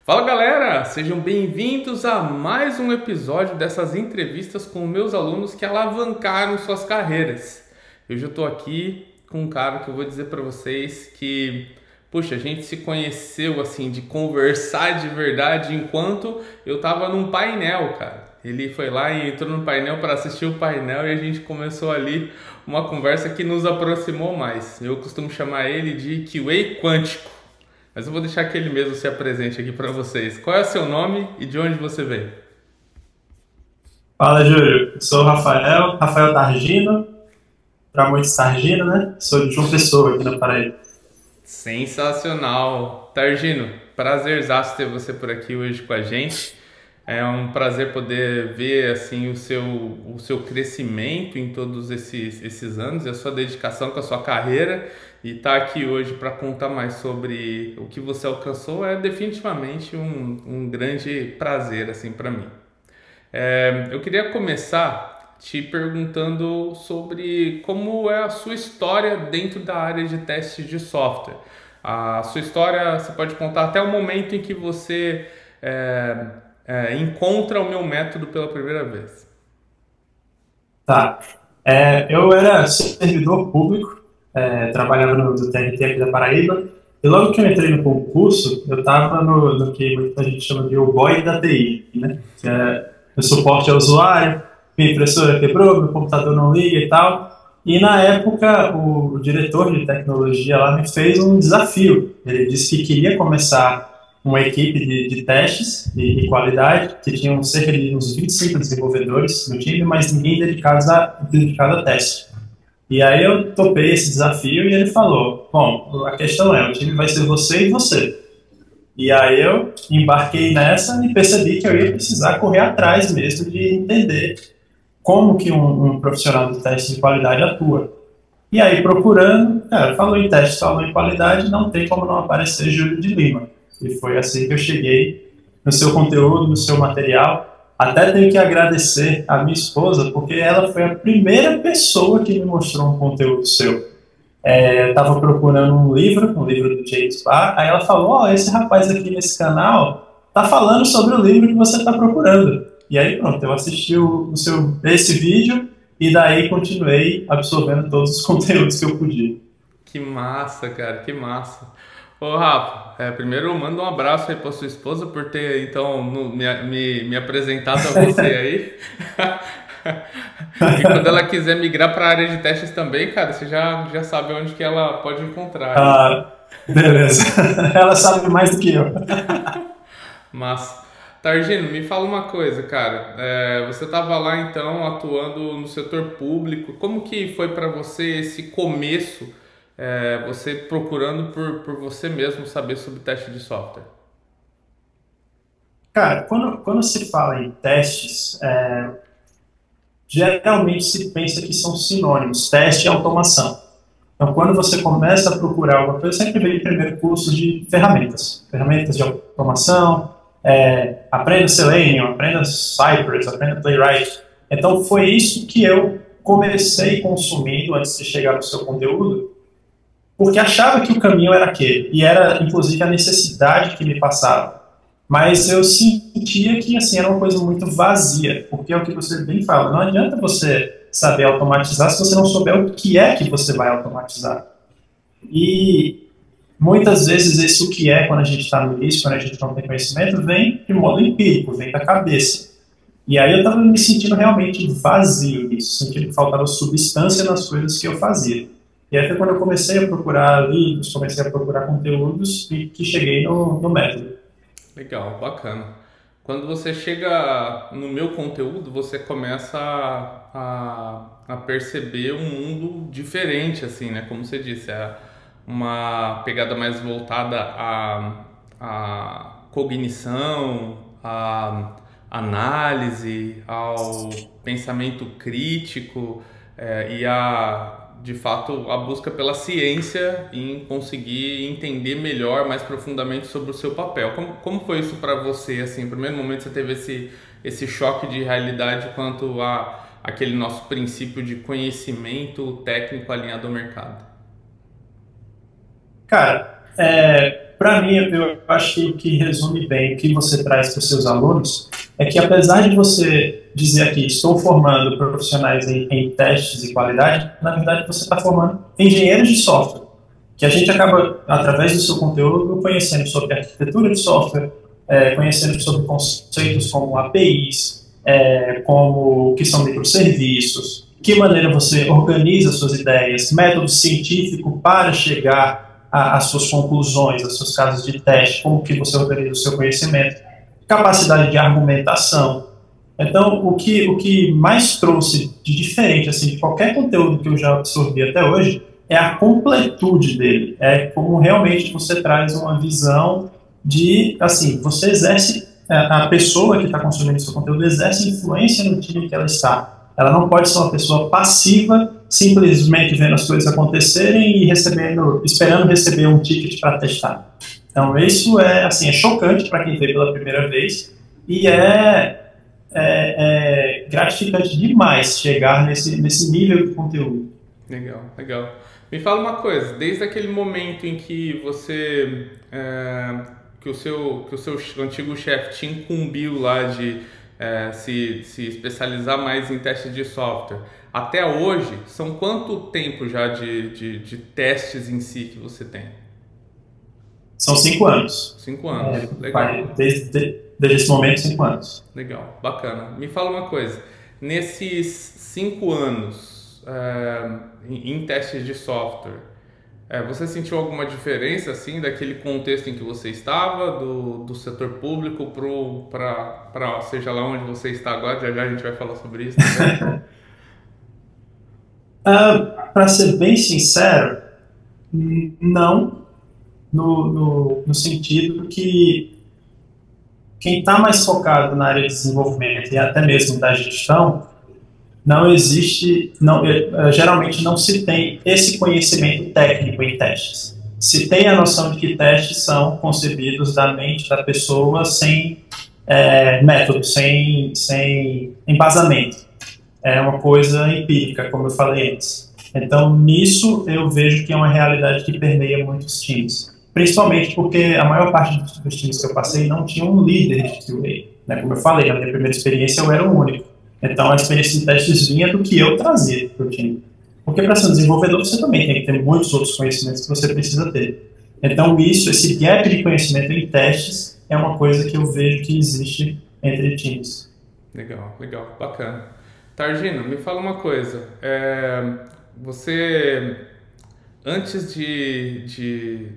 Fala galera, sejam bem-vindos a mais um episódio dessas entrevistas com meus alunos que alavancaram suas carreiras. Eu já estou aqui com um cara que eu vou dizer para vocês que, puxa, a gente se conheceu assim, de conversar de verdade enquanto eu estava num painel, cara. Ele foi lá e entrou no painel para assistir o painel e a gente começou ali uma conversa que nos aproximou mais. Eu costumo chamar ele de QA quântico. Mas eu vou deixar que ele mesmo se apresente aqui para vocês. Qual é o seu nome e de onde você veio? Fala, Júlio. Eu sou o Rafael Targino, para muitos Targino, né? Sou de João Pessoa, aqui na Paraíba. Sensacional! Targino, prazerzaço ter você por aqui hoje com a gente. É um prazer poder ver assim o seu crescimento em todos esses anos e a sua dedicação com a sua carreira. E estar aqui hoje para contar mais sobre o que você alcançou é definitivamente um grande prazer assim para mim. Eu queria começar te perguntando sobre como é a sua história dentro da área de testes de software. A sua história, você pode contar até o momento em que você encontra o meu método pela primeira vez. Tá. Eu era servidor público, trabalhava no TRT aqui da Paraíba, e logo que eu entrei no concurso, eu estava no que muita gente chama de o boy da TI, né? Que é o suporte ao usuário, minha impressora quebrou, meu computador não liga e tal. E na época, o diretor de tecnologia lá me fez um desafio. Ele disse que queria começar uma equipe de testes e qualidade, que tinham cerca de uns 25 desenvolvedores no time, mas ninguém dedicado a teste. E aí eu topei esse desafio e ele falou, bom, a questão é, o time vai ser você e você. E aí eu embarquei nessa e percebi que eu ia precisar correr atrás mesmo de entender como que um profissional de teste de qualidade atua. E aí, procurando, cara, falou em teste, falou em qualidade, não tem como não aparecer Júlio de Lima. E foi assim que eu cheguei no seu conteúdo, no seu material. Até tenho que agradecer a minha esposa, porque ela foi a primeira pessoa que me mostrou um conteúdo seu. Eu estava procurando um livro do James Barr, aí ela falou, ó, esse rapaz aqui nesse canal tá falando sobre o livro que você está procurando. E aí pronto, eu assisti esse vídeo e daí continuei absorvendo todos os conteúdos que eu podia. Que massa, cara, que massa. Ô Rafa, primeiro manda um abraço aí pra sua esposa por ter então me apresentado a você aí. E quando ela quiser migrar para a área de testes também, cara, você já sabe onde que ela pode encontrar aí. Ah, beleza. Ela sabe mais do que eu. Mas, Targino, me fala uma coisa, cara. Você estava lá então atuando no setor público. Como que foi para você esse começo, você procurando por você mesmo saber sobre teste de software? Cara, quando se fala em testes, geralmente se pensa que são sinônimos, teste e automação. Então, quando você começa a procurar alguma coisa, sempre vem primeiro cursos de ferramentas de automação, aprenda Selenium, aprenda Cypress, aprenda Playwright. Então, foi isso que eu comecei consumindo antes de chegar no seu conteúdo, porque achava que o caminho era aquele, e era, inclusive, a necessidade que me passava. Mas eu sentia que, assim, era uma coisa muito vazia, porque é o que você bem fala, não adianta você saber automatizar se você não souber o que é que você vai automatizar. E muitas vezes esse o que é, quando a gente está no início, quando a gente não tem conhecimento, vem de modo empírico, vem da cabeça. E aí eu estava me sentindo realmente vazio nisso, sentindo que faltava substância nas coisas que eu fazia. E aí foi quando eu comecei a procurar livros, comecei a procurar conteúdos e que cheguei no método. Legal, bacana. Quando você chega no meu conteúdo, você começa a perceber um mundo diferente, assim, né? Como você disse, é uma pegada mais voltada à cognição, à análise, ao pensamento crítico, e de fato, a busca pela ciência em conseguir entender melhor, mais profundamente sobre o seu papel. Como foi isso para você? Assim, no primeiro momento você teve esse choque de realidade quanto a aquele nosso princípio de conhecimento técnico alinhado ao mercado? Cara, Para mim, eu acho que o que resume bem o que você traz para os seus alunos é que, apesar de você dizer aqui, estou formando profissionais em testes e qualidade, na verdade você está formando engenheiros de software, que a gente acaba, através do seu conteúdo, conhecendo sobre arquitetura de software, conhecendo sobre conceitos como APIs, como o que são microserviços, que maneira você organiza suas ideias, método científico para chegar às suas conclusões, aos seus casos de teste, como que você organiza o seu conhecimento, capacidade de argumentação. Então, o que mais trouxe de diferente assim, de qualquer conteúdo que eu já absorvi até hoje é a completude dele. É como realmente você traz uma visão de, assim, você exerce, a pessoa que está consumindo seu conteúdo exerce influência no time que ela está. Ela não pode ser uma pessoa passiva, simplesmente vendo as coisas acontecerem e recebendo, esperando receber um ticket para testar. Então, isso é, assim, é chocante para quem vê pela primeira vez e é gratificante demais chegar nesse nível de conteúdo. Legal, legal. Me fala uma coisa, desde aquele momento em que você, que o seu antigo chefe te incumbiu lá de se especializar mais em testes de software, até hoje, são quanto tempo já de testes em si que você tem? São 5 anos. 5 anos, legal. Desde esse momento, 5 anos. Legal, bacana. Me fala uma coisa, nesses 5 anos em testes de software, você sentiu alguma diferença assim daquele contexto em que você estava, do setor público para seja lá onde você está agora? Já já a gente vai falar sobre isso também. Para ser bem sincero, não, no sentido que quem está mais focado na área de desenvolvimento e até mesmo da gestão, não existe, geralmente não se tem esse conhecimento técnico em testes. Se tem a noção de que testes são concebidos da mente da pessoa sem método, sem embasamento. É uma coisa empírica, como eu falei antes. Então, nisso, eu vejo que é uma realidade que permeia muitos times. Principalmente porque a maior parte dos times que eu passei não tinha um líder de QA. Né? Como eu falei, na minha primeira experiência eu era o único. Então, a experiência de testes vinha do que eu trazia para o time. Porque para ser um desenvolvedor, você também tem que ter muitos outros conhecimentos que você precisa ter. Então, esse gap de conhecimento em testes é uma coisa que eu vejo que existe entre times. Legal, legal, bacana. Targino, me fala uma coisa. Você, antes de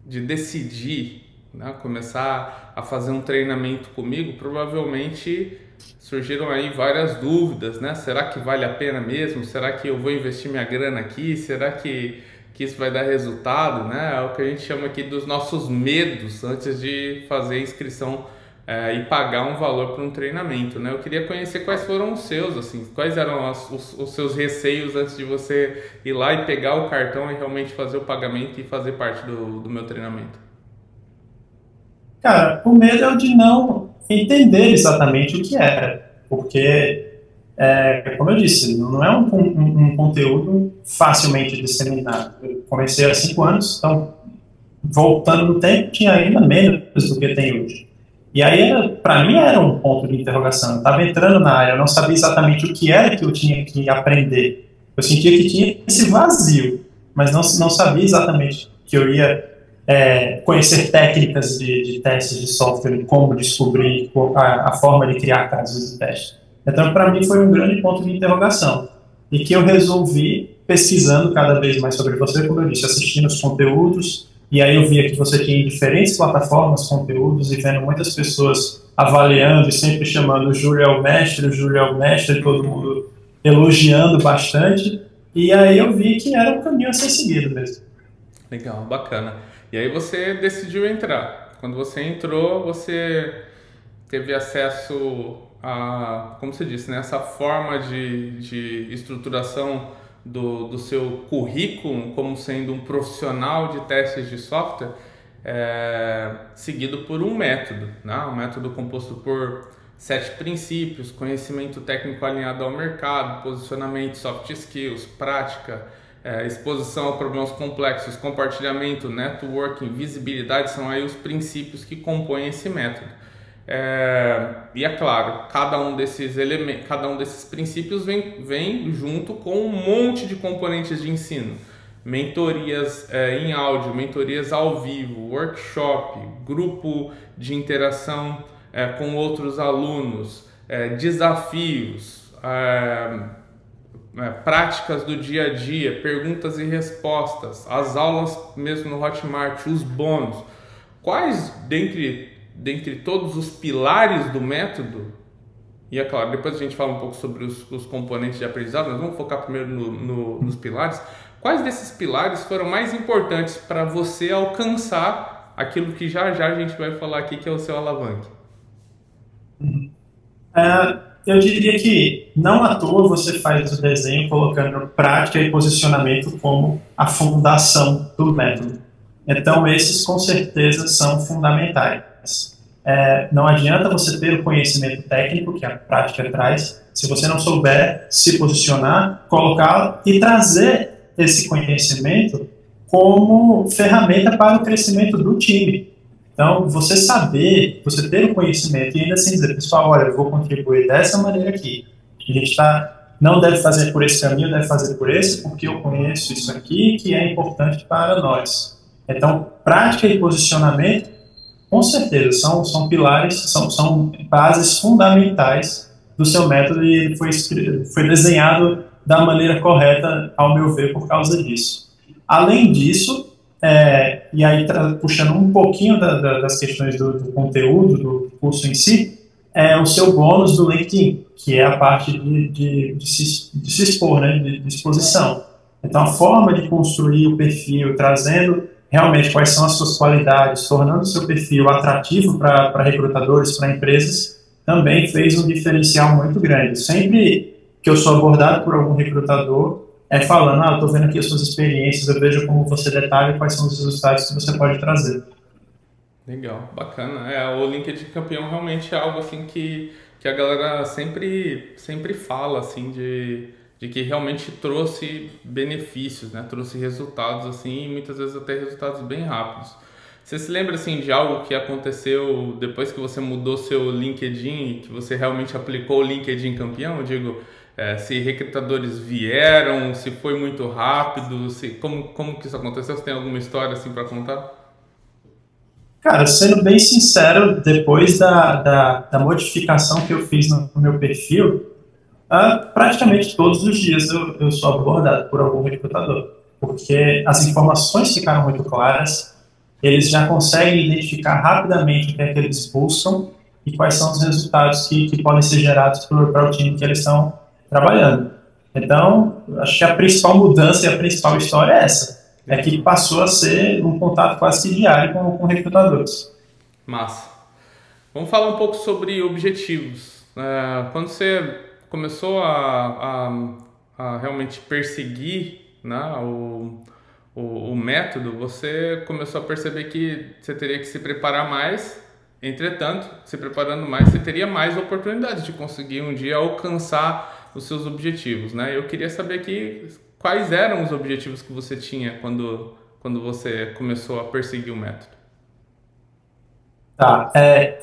decidir, né, começar a fazer um treinamento comigo, provavelmente surgiram aí várias dúvidas, né? Será que vale a pena mesmo? Será que eu vou investir minha grana aqui? Será que isso vai dar resultado, né? É o que a gente chama aqui dos nossos medos antes de fazer a inscrição e pagar um valor para um treinamento, né? Eu queria conhecer quais foram os seus, assim, quais eram os seus receios antes de você ir lá e pegar o cartão e realmente fazer o pagamento e fazer parte do meu treinamento. Cara, o medo é o de não entender exatamente o que era, porque, como eu disse, não é um conteúdo facilmente disseminado. Eu comecei há 5 anos, então, voltando no tempo, tinha ainda menos do que tem hoje. E aí, para mim, era um ponto de interrogação. Eu estava entrando na área, eu não sabia exatamente o que era que eu tinha que aprender. Eu sentia que tinha esse vazio, mas não sabia exatamente que eu ia conhecer técnicas de testes de software, como descobrir a forma de criar casos de teste. Então, para mim, foi um grande ponto de interrogação. E que eu resolvi pesquisando cada vez mais sobre você, como eu disse, assistindo os conteúdos, e aí eu via que você tinha em diferentes plataformas conteúdos e vendo muitas pessoas avaliando e sempre chamando o Júlio é o mestre, todo mundo elogiando bastante, e aí eu vi que era um caminho a ser seguido mesmo. Legal, bacana. E aí você decidiu entrar. Quando você entrou, você teve acesso a, como você disse, né, essa forma de estruturação do seu currículo como sendo um profissional de testes de software, seguido por um método, né? Um método composto por 7 princípios: conhecimento técnico alinhado ao mercado, posicionamento, soft skills, prática, exposição a problemas complexos, compartilhamento, networking, visibilidade são aí os princípios que compõem esse método. E é claro, cada um desses elementos, cada um desses princípios vem junto com um monte de componentes de ensino. Mentorias em áudio, mentorias ao vivo, workshop, grupo de interação com outros alunos, desafios, práticas do dia a dia, perguntas e respostas, as aulas mesmo no Hotmart, os bônus. Quais dentre todos os pilares do método, e é claro, depois a gente fala um pouco sobre os componentes de aprendizado, mas vamos focar primeiro nos pilares. Quais desses pilares foram mais importantes para você alcançar aquilo que já a gente vai falar aqui, que é o seu alavanque? Eu diria que não à toa você faz o desenho colocando prática e posicionamento como a fundação do método. Então, esses com certeza são fundamentais. Não adianta você ter o conhecimento técnico que a prática traz, se você não souber se posicionar, colocar e trazer esse conhecimento como ferramenta para o crescimento do time. Então, você saber, você ter o conhecimento e ainda assim dizer, pessoal, olha, eu vou contribuir dessa maneira aqui. A gente não deve fazer por esse caminho, deve fazer por esse, porque eu conheço isso aqui que é importante para nós. Então, prática e posicionamento, com certeza, são pilares, são bases fundamentais do seu método e foi desenhado da maneira correta, ao meu ver, por causa disso. Além disso, e aí puxando um pouquinho das questões do conteúdo, do curso em si, o seu bônus do LinkedIn, que é a parte de se expor, né, de exposição. Então, a forma de construir o perfil, trazendo realmente quais são as suas qualidades, tornando o seu perfil atrativo para recrutadores, para empresas, também fez um diferencial muito grande. Sempre que eu sou abordado por algum recrutador, falando, eu estou vendo aqui as suas experiências, eu vejo como você detalha quais são os resultados que você pode trazer. Legal, bacana. O LinkedIn Campeão realmente é algo assim que a galera sempre fala, assim, de que realmente trouxe benefícios, né? Trouxe resultados, assim, e muitas vezes até resultados bem rápidos. Você se lembra, assim, de algo que aconteceu depois que você mudou seu LinkedIn, que você realmente aplicou o LinkedIn Campeão? Eu digo, se recrutadores vieram, se foi muito rápido, como que isso aconteceu? Você tem alguma história, assim, para contar? Cara, sendo bem sincero, depois da modificação que eu fiz no meu perfil, praticamente todos os dias eu sou abordado por algum recrutador, porque as informações ficaram muito claras, eles já conseguem identificar rapidamente o que é que eles buscam e quais são os resultados que podem ser gerados para o time que eles estão trabalhando. Então, acho que a principal mudança e a principal história é essa, que passou a ser um contato quase que diário com recrutadores. Massa. Vamos falar um pouco sobre objetivos. Quando você começou a realmente perseguir, né, o método, você começou a perceber que você teria que se preparar mais. Entretanto, se preparando mais, você teria mais oportunidades de conseguir um dia alcançar os seus objetivos, né? Eu queria saber aqui quais eram os objetivos que você tinha quando você começou a perseguir o método. Tá,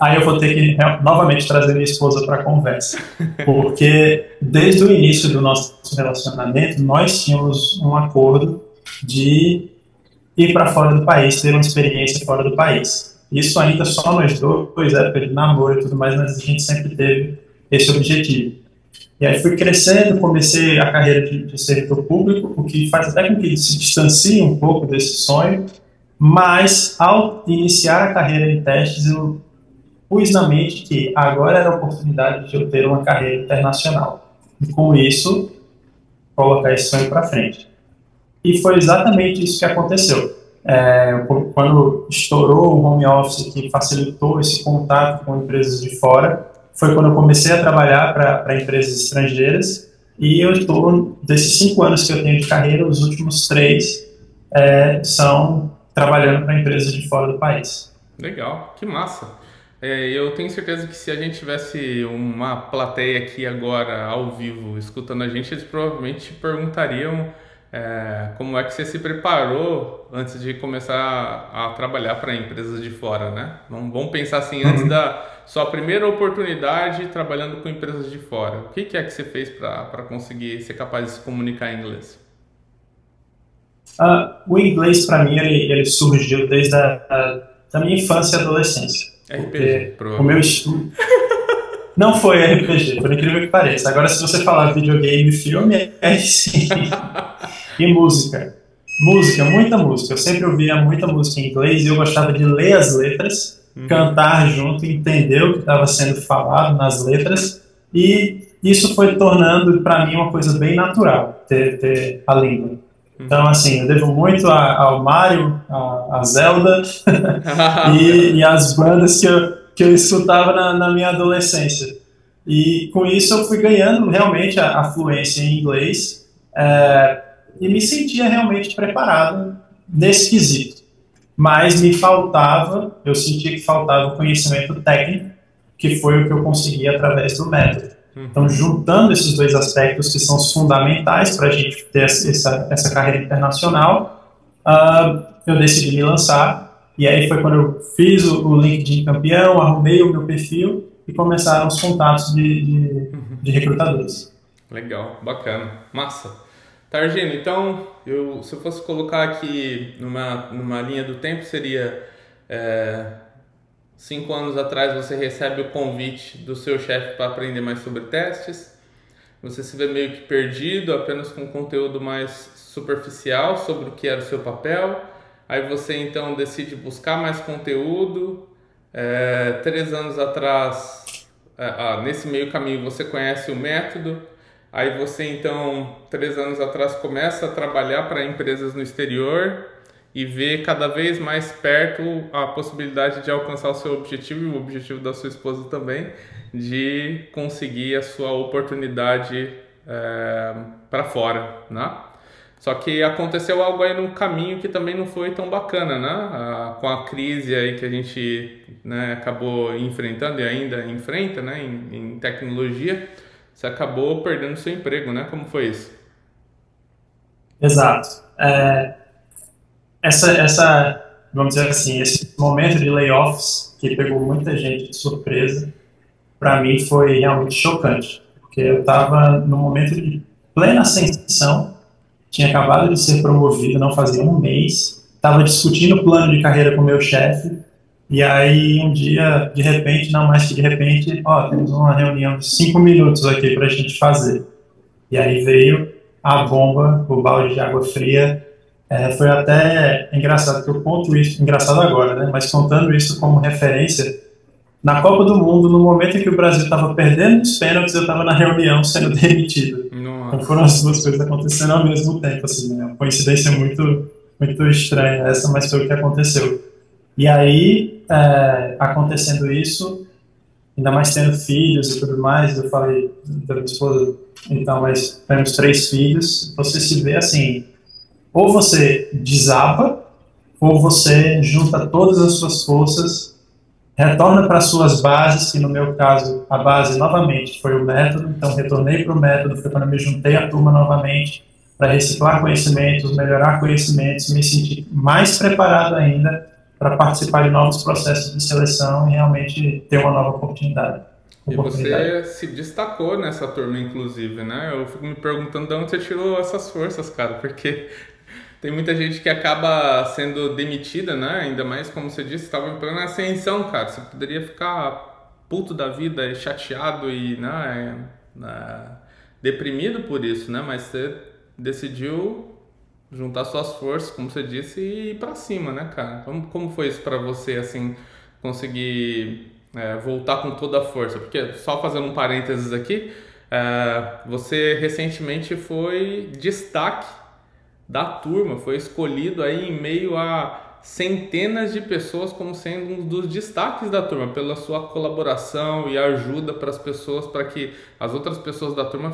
aí eu vou ter que novamente trazer minha esposa para a conversa, porque desde o início do nosso relacionamento, nós tínhamos um acordo de ir para fora do país, ter uma experiência fora do país. Isso ainda só nós dois, época de namoro e tudo mais, mas a gente sempre teve esse objetivo. E aí fui crescendo, comecei a carreira de servidor público, o que faz até com que se distancie um pouco desse sonho, mas ao iniciar a carreira em testes, eu pus na mente que agora era a oportunidade de eu ter uma carreira internacional. E com isso, colocar esse sonho para frente. E foi exatamente isso que aconteceu. Quando estourou o home office, que facilitou esse contato com empresas de fora, foi quando eu comecei a trabalhar para empresas estrangeiras, e eu estou, desses 5 anos que eu tenho de carreira, os últimos 3 são trabalhando para empresas de fora do país. Legal, que massa. Eu tenho certeza que se a gente tivesse uma plateia aqui agora, ao vivo, escutando a gente, eles provavelmente te perguntariam Como é que você se preparou antes de começar a trabalhar para empresas de fora, né? Vamos pensar assim, antes Uhum. da sua primeira oportunidade trabalhando com empresas de fora. O que é que você fez para conseguir ser capaz de se comunicar em inglês? O inglês, para mim, ele surgiu desde da minha infância e adolescência, RPG, porque o meu provavelmente. estudo não foi RPG, por incrível que pareça. Agora, se você falar videogame, filme, é sim. E música. Música, muita música. Eu sempre ouvia muita música em inglês e eu gostava de ler as letras, Uhum. cantar junto, entender o que estava sendo falado nas letras, e isso foi tornando para mim uma coisa bem natural, ter a língua. Então, Uhum. assim, eu devo muito ao Mario, a Zelda e as bandas que eu escutava na minha adolescência. E com isso eu fui ganhando realmente a fluência em inglês, e me sentia realmente preparado nesse quesito. Mas me faltava, eu sentia que faltava o conhecimento técnico, que foi o que eu consegui através do método. Então, Uhum. juntando esses dois aspectos que são os fundamentais para a gente ter essa carreira internacional, eu decidi me lançar. E aí foi quando eu fiz o LinkedIn campeão, arrumei o meu perfil e começaram os contatos de recrutadores. Legal, bacana, massa. Targino, então, se eu fosse colocar aqui numa linha do tempo, seria é, 5 anos atrás você recebe o convite do seu chefe para aprender mais sobre testes, você se vê meio que perdido, apenas com conteúdo mais superficial sobre o que era o seu papel, aí você então decide buscar mais conteúdo, 3 anos atrás, nesse meio caminho você conhece o método, aí você então, 3 anos atrás, começa a trabalhar para empresas no exterior e vê cada vez mais perto a possibilidade de alcançar o seu objetivo e o objetivo da sua esposa também, de conseguir a sua oportunidade para fora, né? Só que aconteceu algo aí no caminho que também não foi tão bacana, né? Com a crise aí que a gente, né, acabou enfrentando e ainda enfrenta, né, em tecnologia, você acabou perdendo seu emprego, né? Como foi isso? Exato. Vamos dizer assim, esse momento de layoffs que pegou muita gente de surpresa, para mim foi realmente chocante, porque eu estava no momento de plena ascensão, tinha acabado de ser promovido, não fazia um mês, estava discutindo o plano de carreira com o meu chefe, e aí um dia, de repente, não mais que de repente, ó, temos uma reunião de 5 minutos aqui para a gente fazer. E aí veio a bomba, o balde de água fria. Foi até engraçado que eu conto isso, engraçado agora, né? Mas contando isso como referência, na Copa do Mundo, no momento em que o Brasil estava perdendo os pênaltis, eu estava na reunião sendo demitido. Então foram Nossa. as duas coisas acontecendo ao mesmo tempo, assim, né? Uma coincidência muito estranha essa, mas foi o que aconteceu. E aí, acontecendo isso, ainda mais tendo filhos e tudo mais, eu falei da minha esposa, então, mas temos 3 filhos, você se vê assim, ou você desaba, ou você junta todas as suas forças, retorna para suas bases, que no meu caso, a base novamente foi o método, então retornei para o método, foi quando eu me juntei à turma novamente, para reciclar conhecimentos, melhorar conhecimentos, me sentir mais preparado ainda para participar de novos processos de seleção e realmente ter uma nova E oportunidade. você se destacou nessa turma, inclusive, né? Eu fico me perguntando de onde você tirou essas forças, cara, porque tem muita gente que acaba sendo demitida, né? Ainda mais, como você disse, estava em plena ascensão, cara. Você poderia ficar puto da vida, chateado e, deprimido por isso, né? Mas você decidiu juntar suas forças, como você disse, e ir pra cima, né, cara? Como foi isso pra você, assim, conseguir voltar com toda a força? Porque, só fazendo um parênteses aqui, você recentemente foi destaque da turma, foi escolhido aí em meio a centenas de pessoas como sendo um dos destaques da turma, pela sua colaboração e ajuda para as pessoas, para que as outras pessoas da turma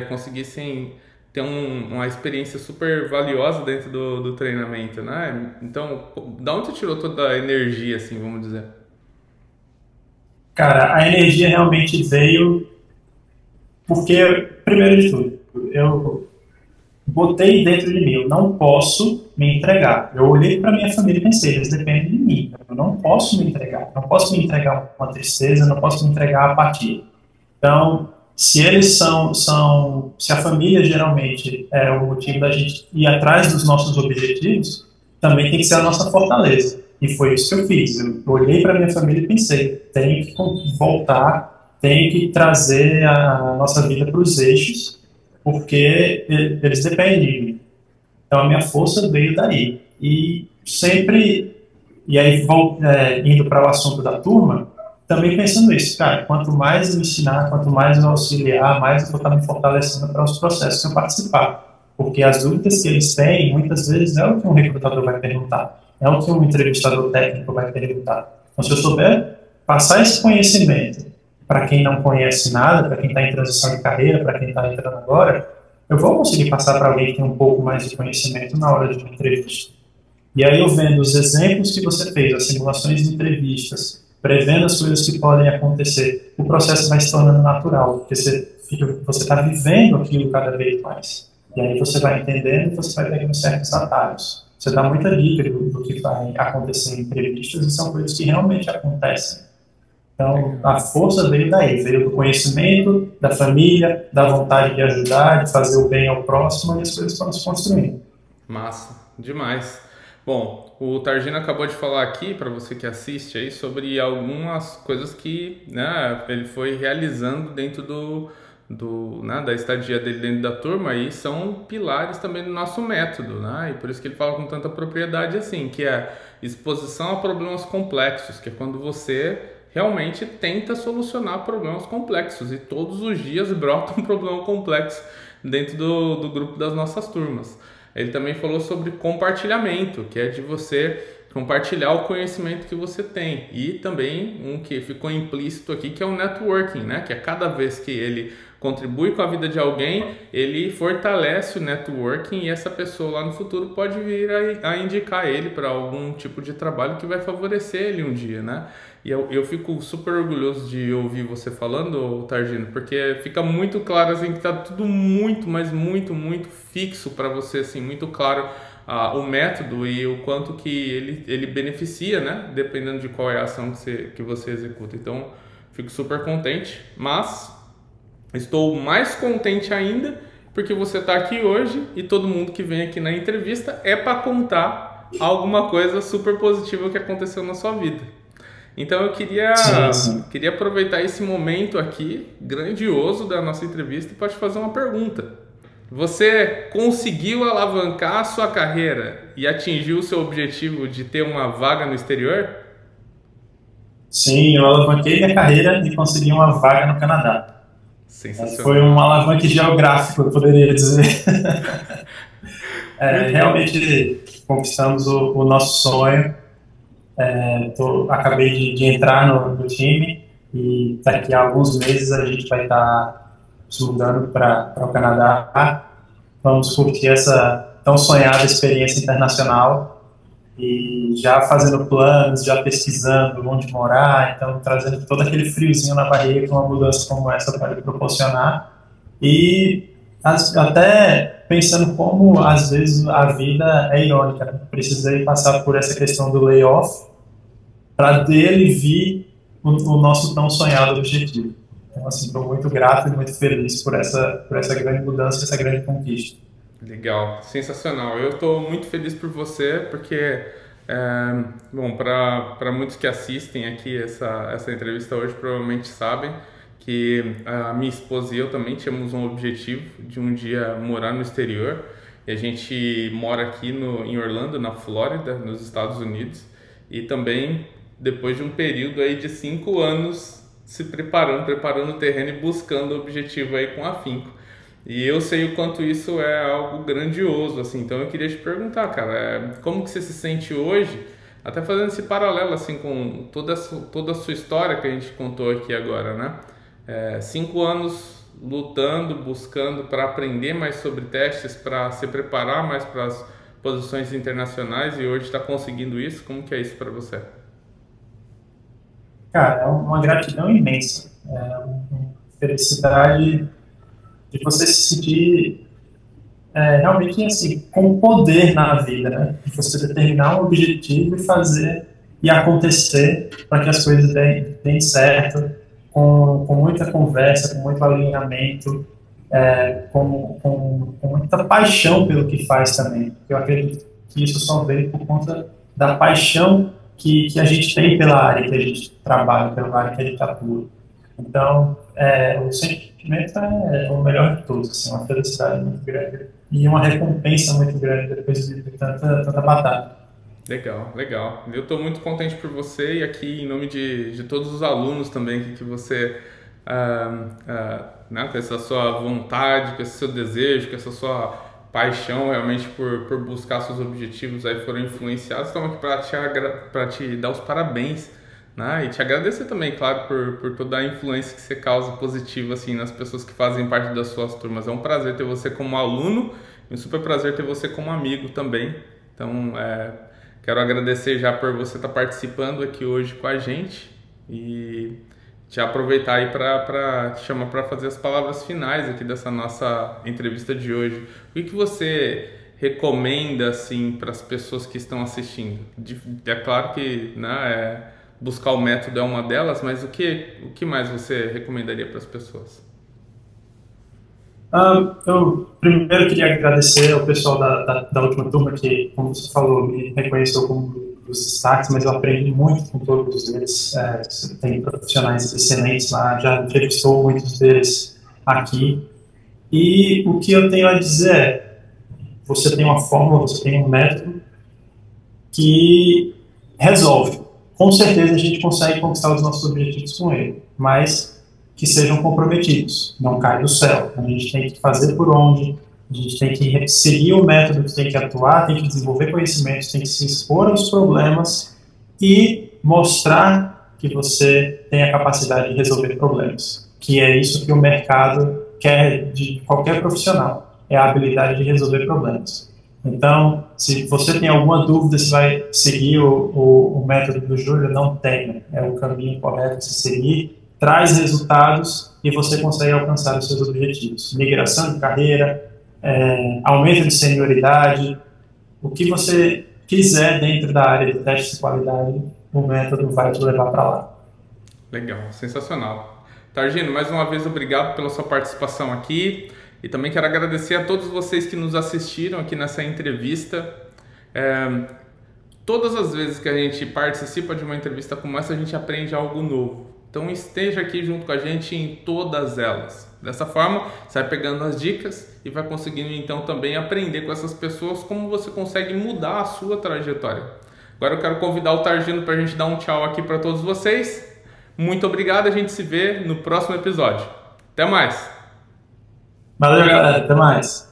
conseguissem ter uma experiência super valiosa dentro do treinamento, né? Então, da onde você tirou toda a energia, assim, vamos dizer? Cara, a energia realmente veio porque, primeiro de tudo, eu botei dentro de mim, eu não posso me entregar. Eu olhei para minha família e pensei, eles dependem de mim. Eu não posso me entregar. Não posso me entregar uma tristeza, não posso me entregar a apatia. Então, se eles se a família geralmente é o motivo da gente ir atrás dos nossos objetivos, também tem que ser a nossa fortaleza. E foi isso que eu fiz. Eu olhei para minha família e pensei, tenho que voltar, tenho que trazer a nossa vida para os eixos, porque eles dependem de mim. Então, a minha força veio daí. E sempre, e aí indo para o assunto da turma, também pensando isso, cara, quanto mais eu ensinar, quanto mais eu auxiliar, mais eu vou estar me fortalecendo para os processos que eu participar. Porque as dúvidas que eles têm, muitas vezes, é o que um recrutador vai perguntar, é o que um entrevistador técnico vai perguntar. Então, se eu souber passar esse conhecimento para quem não conhece nada, para quem está em transição de carreira, para quem está entrando agora, eu vou conseguir passar para alguém que tem um pouco mais de conhecimento na hora de uma entrevista. E aí eu vendo os exemplos que você fez, as simulações de entrevistas, prevendo as coisas que podem acontecer, o processo vai se tornando natural, porque você está vivendo aquilo cada vez mais. E aí você vai entendendo e você vai pegando certos atalhos. Você dá muita dica do que vai acontecer em entrevistas e são coisas que realmente acontecem. Então, a Legal. força veio daí, veio do conhecimento, da família, da vontade de ajudar, de fazer o bem ao próximo, e as coisas foram se construindo. Massa, demais. Bom, o Targino acabou de falar aqui, para você que assiste aí, sobre algumas coisas que, né, ele foi realizando dentro né, da estadia dele dentro da turma e são pilares também do nosso método, né? E por isso que ele fala com tanta propriedade assim, que é exposição a problemas complexos, que é quando você realmente tenta solucionar problemas complexos e todos os dias brota um problema complexo dentro do grupo das nossas turmas. Ele também falou sobre compartilhamento, que é de você compartilhar o conhecimento que você tem. E também um que ficou implícito aqui, que é o networking, né? Que é cada vez que ele contribui com a vida de alguém, ele fortalece o networking e essa pessoa lá no futuro pode vir a indicar ele para algum tipo de trabalho que vai favorecer ele um dia, né? E eu fico super orgulhoso de ouvir você falando, Targino, porque fica muito claro assim que tá tudo muito, mas muito, muito fixo para você, assim, muito claro o método e o quanto que ele beneficia, né? Dependendo de qual é a ação que você executa. Então, fico super contente, mas estou mais contente ainda porque você está aqui hoje e todo mundo que vem aqui na entrevista é para contar alguma coisa super positiva que aconteceu na sua vida. Então eu Sim, sim. queria aproveitar esse momento aqui grandioso da nossa entrevista para te fazer uma pergunta. Você conseguiu alavancar a sua carreira e atingiu o seu objetivo de ter uma vaga no exterior? Sim, eu alavanquei minha carreira e consegui uma vaga no Canadá. Foi Sensacional. um alavanque geográfico, eu poderia dizer. Muito. Realmente conquistamos o nosso sonho. Acabei de entrar no time e daqui a alguns meses a gente vai estar se mudando para o Canadá. Vamos curtir essa tão sonhada experiência internacional e já fazendo planos, já pesquisando onde morar, então trazendo todo aquele friozinho na barriga que uma mudança como essa pode proporcionar e até pensando como às vezes a vida é irônica, né? Precisei passar por essa questão do layoff para dele vir o nosso tão sonhado objetivo. Então, assim, estou muito grato e muito feliz por essa grande mudança, essa grande conquista. Legal, sensacional. Eu estou muito feliz por você, porque, bom, para muitos que assistem aqui essa entrevista hoje, provavelmente sabem que a minha esposa e eu também tínhamos um objetivo de um dia morar no exterior. E a gente mora aqui em Orlando, na Flórida, nos Estados Unidos, e também depois de um período aí de 5 anos se preparando o terreno e buscando o objetivo aí com afinco. E eu sei o quanto isso é algo grandioso, assim. Então eu queria te perguntar, cara, como que você se sente hoje, até fazendo esse paralelo, assim, com toda a sua história que a gente contou aqui agora, né? 5 anos lutando, buscando para aprender mais sobre testes, para se preparar mais para as posições internacionais e hoje está conseguindo isso. Como que é isso para você? Cara, é uma gratidão imensa, uma felicidade de você se sentir realmente assim, com poder na vida, né? De você determinar um objetivo e fazer e acontecer para que as coisas deem certo, com muita conversa, com muito alinhamento, com muita paixão pelo que faz também. Eu acredito que isso só veio por conta da paixão que a gente tem pela área que a gente trabalha, pela área que a gente atua. Então, o sentimento é o melhor de todos, assim, uma felicidade muito grande e uma recompensa muito grande depois de tanta batalha. Legal, legal. Eu estou muito contente por você e aqui em nome de todos os alunos também que você né, com essa sua vontade, com esse seu desejo, com essa sua paixão realmente por buscar seus objetivos aí foram influenciados. Estamos aqui para te dar os parabéns, né, e te agradecer também, claro, por toda a influência que você causa positiva assim nas pessoas que fazem parte das suas turmas. É um prazer ter você como aluno e um super prazer ter você como amigo também. Então, quero agradecer já por você estar participando aqui hoje com a gente e te aproveitar aí para te chamar para fazer as palavras finais aqui dessa nossa entrevista de hoje. O que você recomenda assim para as pessoas que estão assistindo? É claro que, né, buscar o método é uma delas, mas o que mais você recomendaria para as pessoas? Eu primeiro queria agradecer ao pessoal da última turma que, como você falou, me reconheceu como um dos destaques, mas eu aprendi muito com todos eles. Tem profissionais excelentes lá, já entrevistou muitos deles aqui. E o que eu tenho a dizer é, você tem uma fórmula, você tem um método que resolve. Com certeza a gente consegue conquistar os nossos objetivos com ele, mas que sejam comprometidos, não cai do céu. A gente tem que fazer por onde, a gente tem que seguir o método, tem que atuar, tem que desenvolver conhecimentos, tem que se expor aos problemas e mostrar que você tem a capacidade de resolver problemas, que é isso que o mercado quer de qualquer profissional, é a habilidade de resolver problemas. Então, se você tem alguma dúvida se vai seguir o método do Júlio, não tenha. É o caminho correto de se seguir, traz resultados e você consegue alcançar os seus objetivos. Migração de carreira, aumento de senioridade, o que você quiser dentro da área de testes de qualidade, o método vai te levar para lá. Legal, sensacional. Targino, mais uma vez obrigado pela sua participação aqui e também quero agradecer a todos vocês que nos assistiram aqui nessa entrevista. Todas as vezes que a gente participa de uma entrevista como essa, a gente aprende algo novo. Então esteja aqui junto com a gente em todas elas. Dessa forma, você vai pegando as dicas e vai conseguindo então também aprender com essas pessoas como você consegue mudar a sua trajetória. Agora eu quero convidar o Targino para a gente dar um tchau aqui para todos vocês. Muito obrigado, a gente se vê no próximo episódio. Até mais! Valeu, galera. Até mais.